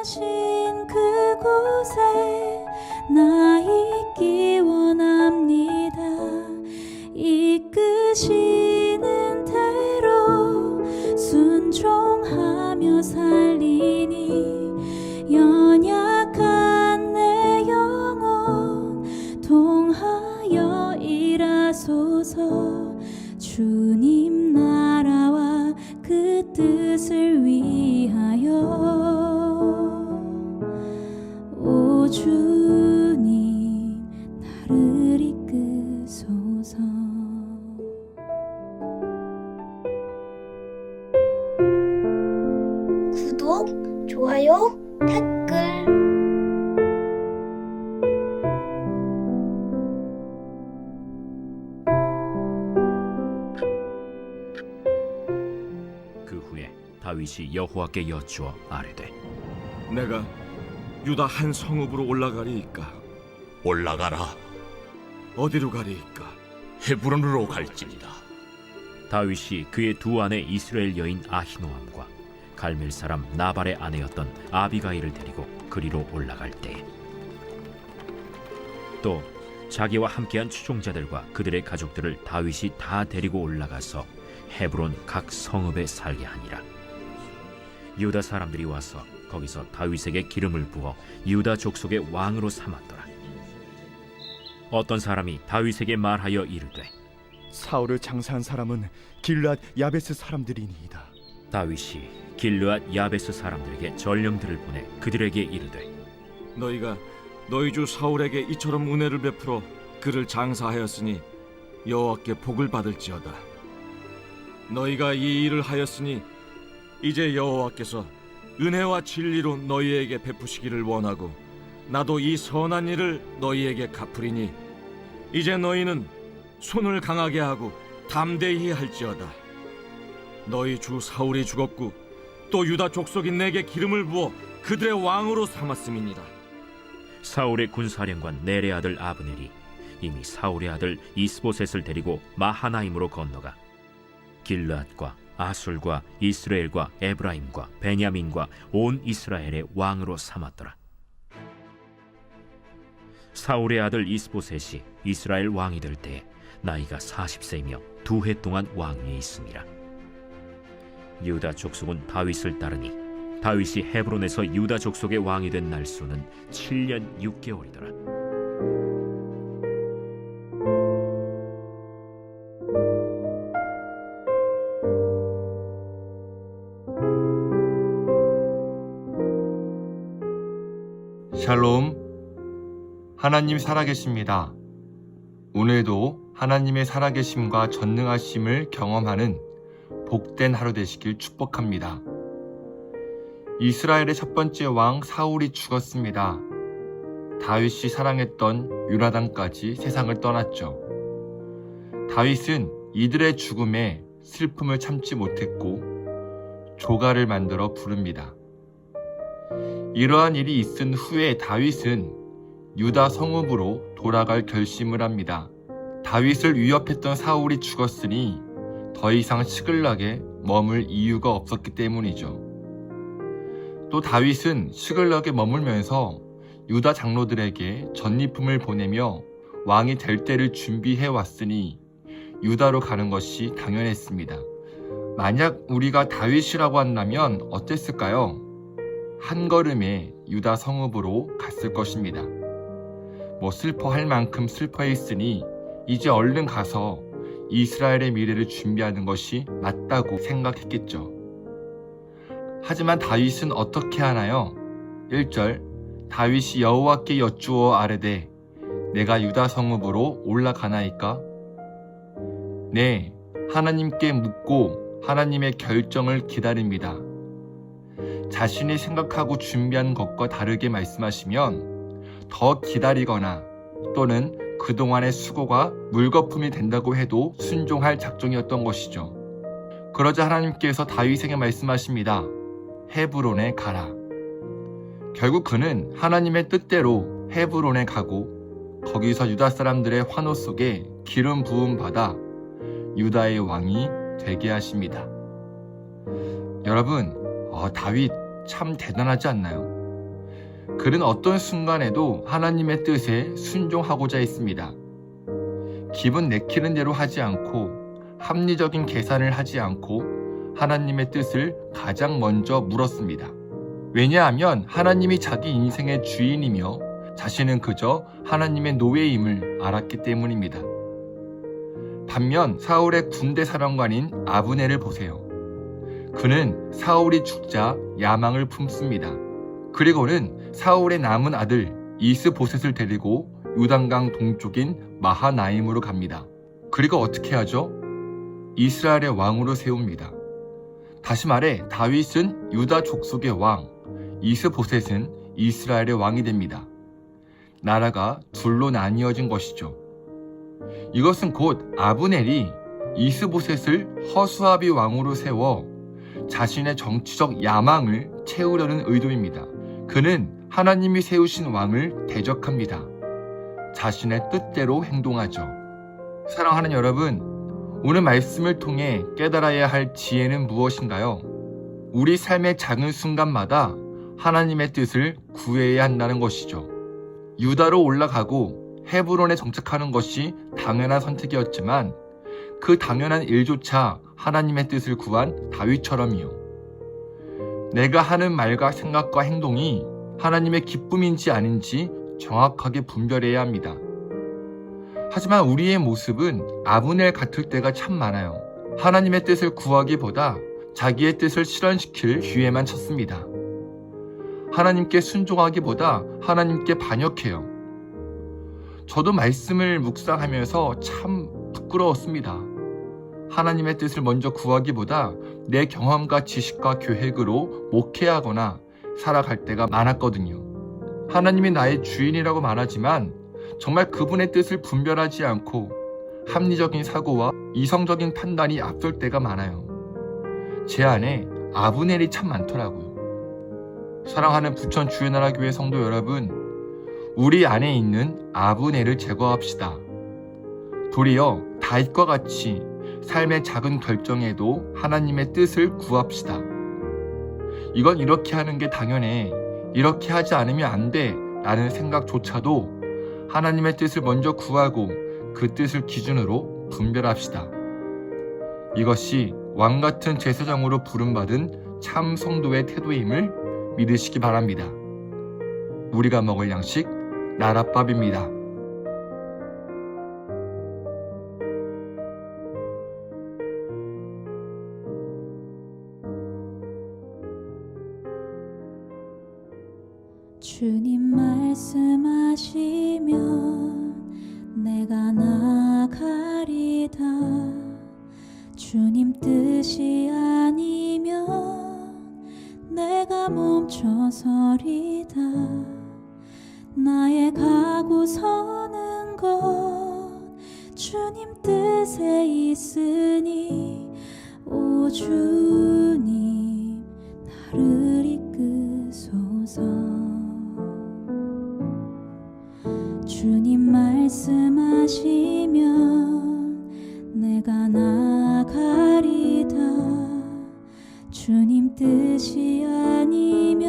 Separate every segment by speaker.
Speaker 1: 하신 그곳에 나 있기 원합니다. 이끄시는 대로 순종하며 살리니 연약한 내 영혼 통하여 일하소서. 주님 나라와 그 뜻을 위하여 오 주님 나를 이끄소서.
Speaker 2: 구독, 좋아요, 댓글.
Speaker 3: 그 후에 다윗이 여호와께 여쭈어 아뢰되
Speaker 4: 내가 유다 한 성읍으로 올라가리이까?
Speaker 5: 올라가라.
Speaker 4: 어디로 가리이까?
Speaker 5: 헤브론으로 갈지니라.
Speaker 3: 다윗이 그의 두 아내 이스라엘 여인 아히노암과 갈멜 사람 나발의 아내였던 아비가일을 데리고 그리로 올라갈 때에 또 자기와 함께한 추종자들과 그들의 가족들을 다윗이 다 데리고 올라가서 헤브론 각 성읍에 살게 하니라. 유다 사람들이 와서 거기서 다윗에게 기름을 부어 유다 족속의 왕으로 삼았더라. 어떤 사람이 다윗에게 말하여 이르되
Speaker 6: 사울을 장사한 사람은 길르앗 야베스 사람들이니이다.
Speaker 3: 다윗이 길르앗 야베스 사람들에게 전령들을 보내 그들에게 이르되
Speaker 4: 너희가 너희 주 사울에게 이처럼 은혜를 베풀어 그를 장사하였으니 여호와께 복을 받을지어다. 너희가 이 일을 하였으니 이제 여호와께서 은혜와 진리로 너희에게 베푸시기를 원하고 나도 이 선한 일을 너희에게 갚으리니 이제 너희는 손을 강하게 하고 담대히 할지어다. 너희 주 사울이 죽었고 또 유다 족속이 내게 기름을 부어 그들의 왕으로 삼았음이니라.
Speaker 3: 사울의 군사령관 넬의 아들 아브넬이 이미 사울의 아들 이스보셋을 데리고 마하나임으로 건너가 길르앗과 아술과 이스라엘과 에브라임과 베냐민과 온 이스라엘의 왕으로 삼았더라. 사울의 아들 이스보셋이 이스라엘 왕이 될 때에 나이가 40세이며 2해 동안 왕위에 있음이라. 유다 족속은 다윗을 따르니 다윗이 헤브론에서 유다 족속의 왕이 된 날수는 7년 6개월이더라.
Speaker 7: 샬롬, 하나님 살아계십니다. 오늘도 하나님의 살아계심과 전능하심을 경험하는 복된 하루 되시길 축복합니다. 이스라엘의 첫 번째 왕 사울이 죽었습니다. 다윗이 사랑했던 요나단까지 세상을 떠났죠. 다윗은 이들의 죽음에 슬픔을 참지 못했고 조가를 만들어 부릅니다. 이러한 일이 있은 후에 다윗은 유다 성읍으로 돌아갈 결심을 합니다. 다윗을 위협했던 사울이 죽었으니 더 이상 시글락에 머물 이유가 없었기 때문이죠. 또 다윗은 시글락에 머물면서 유다 장로들에게 전리품을 보내며 왕이 될 때를 준비해 왔으니 유다로 가는 것이 당연했습니다. 만약 우리가 다윗이라고 한다면 어땠을까요? 한 걸음에 유다 성읍으로 갔을 것입니다. 슬퍼할 만큼 슬퍼했으니 이제 얼른 가서 이스라엘의 미래를 준비하는 것이 맞다고 생각했겠죠. 하지만 다윗은 어떻게 하나요? 1절 다윗이 여호와께 여쭈어 아뢰되 내가 유다 성읍으로 올라가나이까? 네, 하나님께 묻고 하나님의 결정을 기다립니다. 자신이 생각하고 준비한 것과 다르게 말씀하시면 더 기다리거나 또는 그동안의 수고가 물거품이 된다고 해도 순종할 작정이었던 것이죠. 그러자 하나님께서 다윗에게 말씀하십니다. 헤브론에 가라. 결국 그는 하나님의 뜻대로 헤브론에 가고 거기서 유다 사람들의 환호 속에 기름 부음 받아 유다의 왕이 되게 하십니다. 여러분, 다윗 참 대단하지 않나요? 그는 어떤 순간에도 하나님의 뜻에 순종하고자 했습니다. 기분 내키는 대로 하지 않고 합리적인 계산을 하지 않고 하나님의 뜻을 가장 먼저 물었습니다. 왜냐하면 하나님이 자기 인생의 주인이며 자신은 그저 하나님의 노예임을 알았기 때문입니다. 반면 사울의 군대 사령관인 아브넬을 보세요. 그는 사울이 죽자 야망을 품습니다. 그리고는 사울의 남은 아들 이스보셋을 데리고 요단강 동쪽인 마하나임으로 갑니다. 그리고 어떻게 하죠? 이스라엘의 왕으로 세웁니다. 다시 말해 다윗은 유다 족속의 왕, 이스보셋은 이스라엘의 왕이 됩니다. 나라가 둘로 나뉘어진 것이죠. 이것은 곧 아브넬이 이스보셋을 허수아비 왕으로 세워 자신의 정치적 야망을 채우려는 의도입니다. 그는 하나님이 세우신 왕을 대적합니다. 자신의 뜻대로 행동하죠. 사랑하는 여러분, 오늘 말씀을 통해 깨달아야 할 지혜는 무엇인가요? 우리 삶의 작은 순간마다 하나님의 뜻을 구해야 한다는 것이죠. 유다로 올라가고 헤브론에 정착하는 것이 당연한 선택이었지만 그 당연한 일조차 하나님의 뜻을 구한 다윗처럼이요. 내가 하는 말과 생각과 행동이 하나님의 기쁨인지 아닌지 정확하게 분별해야 합니다. 하지만 우리의 모습은 아브넬 같을 때가 참 많아요. 하나님의 뜻을 구하기보다 자기의 뜻을 실현시킬 기회만 찾습니다. 하나님께 순종하기보다 하나님께 반역해요. 저도 말씀을 묵상하면서 참 부끄러웠습니다. 하나님의 뜻을 먼저 구하기보다 내 경험과 지식과 계획으로 목회하거나 살아갈 때가 많았거든요. 하나님이 나의 주인이라고 말하지만 정말 그분의 뜻을 분별하지 않고 합리적인 사고와 이성적인 판단이 앞설 때가 많아요. 제 안에 아브넬이 참 많더라고요. 사랑하는 부천 주의나라교회 성도 여러분, 우리 안에 있는 아브넬을 제거합시다. 도리어 다윗과 같이 삶의 작은 결정에도 하나님의 뜻을 구합시다. 이건 이렇게 하는 게 당연해, 이렇게 하지 않으면 안 돼 라는 생각조차도 하나님의 뜻을 먼저 구하고 그 뜻을 기준으로 분별합시다. 이것이 왕같은 제사장으로 부름받은 참 성도의 태도임을 믿으시기 바랍니다. 우리가 먹을 양식 나랏밥입니다.
Speaker 1: 주님 말씀하시면 내가 나가리다. 주님 뜻이 아니면 내가 멈춰서리다. 나의 가고 서는 것 주님 뜻에 있으니 오 주님 나를 이끄소서. 주님 말씀하시면 내가 나가리다. 주님 뜻이 아니면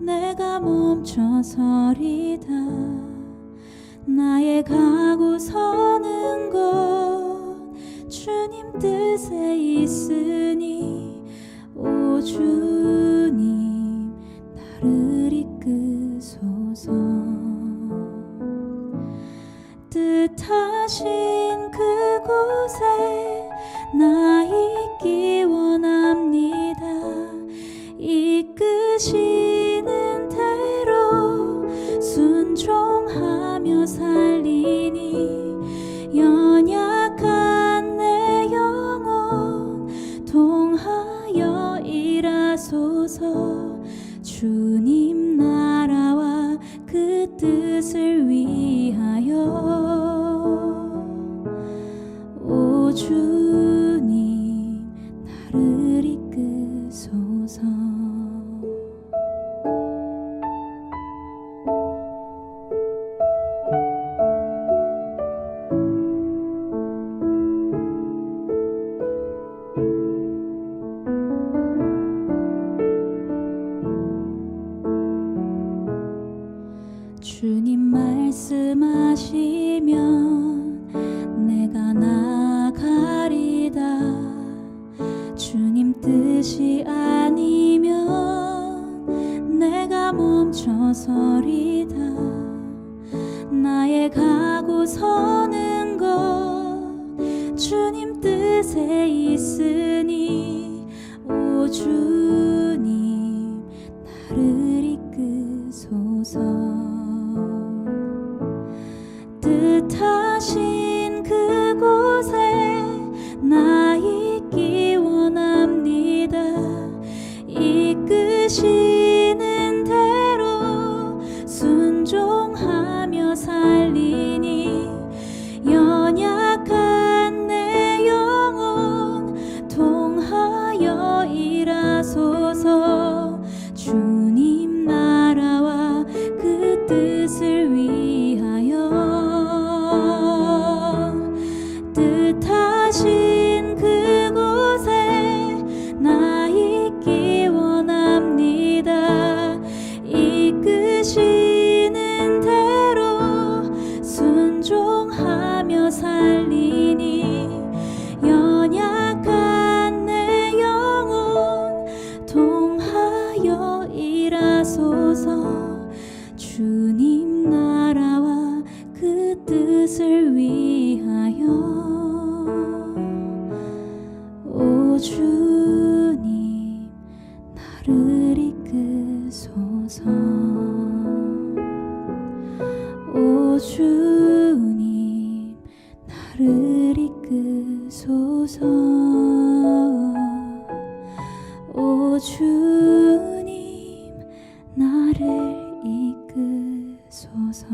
Speaker 1: 내가 멈춰서리다. 나의 가고 서는 것 주님 뜻에 있으니 오 주님 나를 이끄소서. 뜻하신 그곳에 나 있기 원합니다. 이끄시는 대로 순종하며 살리니 연약한 내 영혼 통하여 일하소서. 주님 나라와 그 뜻을 위하여 오 주님 나를 이끄소서. 주님 말씀하시면 내가 나가리다. 주님 뜻이 아니면 내가 멈춰서리다. 나의 가고 서는 것 주님 뜻에 있으니 오 주님 나를 이끄소서. 뜻하신 그곳에 나 있기 원합니다. 이끄시는 대로 순종하며 살리니 연약한 내 영혼 통하여 일하소서. 주님 나라와 그 뜻을 위하여 뜻하신 그곳에 나 있기 원합니다. 이끄시는 대로 순종하며 살리니 연약한 내 영혼 통하여 일하소서. 주님 나라와 그 뜻을 위하여 오 주님 나를 이끄소서. 오 주님 나를 이끄소서. 오 주님 나를 이끄소서.